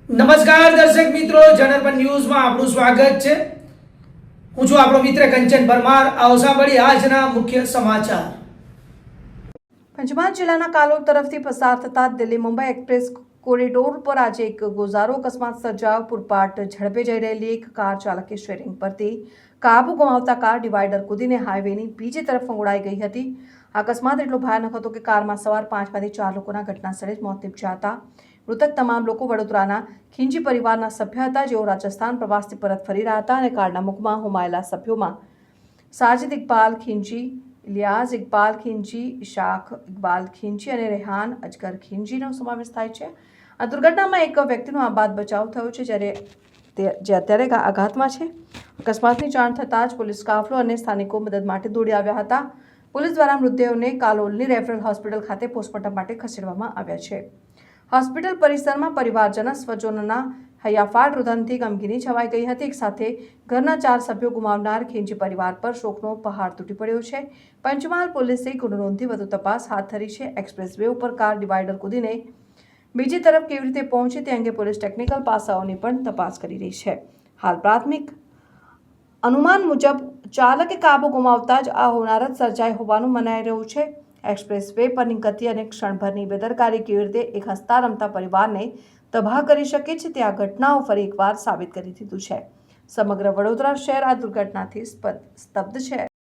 નમસ્કાર દર્શક મિત્રો, જનરપન ન્યૂઝમાં આપનું સ્વાગત છે। હું છું આપણો મિત્ર કંચન પરમાર। આવો સાંભળીએ આજના મુખ્ય સમાચાર। પંચમહાલ જિલ્લાના કાલોલ તરફથી પસાર થતા દિલ્હી મુંબઈ એક્સપ્રેસ કોરિડોર પર આજે એક ગોઝારો અકસ્માત સર્જાયો। પૂરપાટ ઝડપે જઈ રહેલી એક કાર ચાલકે સ્ટીયરિંગ પરથી કાબુ ગુમાવતા કાર ડિવાઈડર કૂદીને હાઈવેની બીજી તરફ ફંગોળાઈ ગઈ હતી। આ અકસ્માત એટલો ભયાનક હતો કે કારમાં સવાર 5માંથી 4 લોકોના ઘટનાસ્થળે જ મોત નીપજ્યા હતા। મૃતક તમામ લોકો વડોદરાના ખીંજી પરિવારના સભ્ય હતા, જેઓ રાજસ્થાન પ્રવાસથી પરત ફરી રહ્યા હતા અને કારના મુખમાં હોમાયેલા સભ્યોમાં સાજિદ ઇકબાલ ખીંજી, ઇલિયાઝ ઇકબાલ ખીંજી, ઇશાક ઇકબાલ ખીંજી અને રેહાન અજગર ખીંજીનો સમાવેશ થાય છે। આ દુર્ઘટનામાં એક વ્યક્તિનો આબાદ બચાવ થયો છે, જે અત્યારે આઘાતમાં છે। અકસ્માતની જાણ થતાં જ પોલીસ કાફલો અને સ્થાનિકો મદદ માટે દોડી આવ્યા હતા। પોલીસ દ્વારા મૃતદેહોને કાલોલની રેફરલ હોસ્પિટલ ખાતે પોસ્ટમોર્ટમ માટે ખસેડવામાં આવ્યા છે। હોસ્પિટલ પરિસરમાં પરિવારજન સ્વજનોના હૈયાફાટ રુદનથી ગમગીની છવાઈ ગઈ હતી। એક સાથે ઘરના 4 સભ્યો ગુમાવનાર ખીંજી પરિવાર પર શોકનો પહાડ તૂટી પડ્યો છે। પંચમહાલ પોલીસે ગુનો નોંધી વધુ તપાસ હાથ ધરી છે। એક્સપ્રેસ વે ઉપર કાર ડિવાઈડર કૂદીને બીજી તરફ કેવી રીતે પહોંચી તે અંગે પોલીસ ટેકનિકલ પાસાઓની પણ તપાસ કરી રહી છે। હાલ પ્રાથમિક અનુમાન મુજબ ચાલકે કાબુ ગુમાવતા જ આ હોનારત સર્જાઈ હોવાનું મનાઈ રહ્યું છે। એક્સપ્રેસ વે પરની ગતિ અને ક્ષણભરની બેદરકારી કેવી રીતે એક હસતા રમતા પરિવારને તબાહ કરી શકે છે, તે આ ઘટનાઓ ફરી એકવાર સાબિત કરી દીધું છે। સમગ્ર વડોદરા શહેર આ દુર્ઘટનાથી સ્તબ્ધ છે।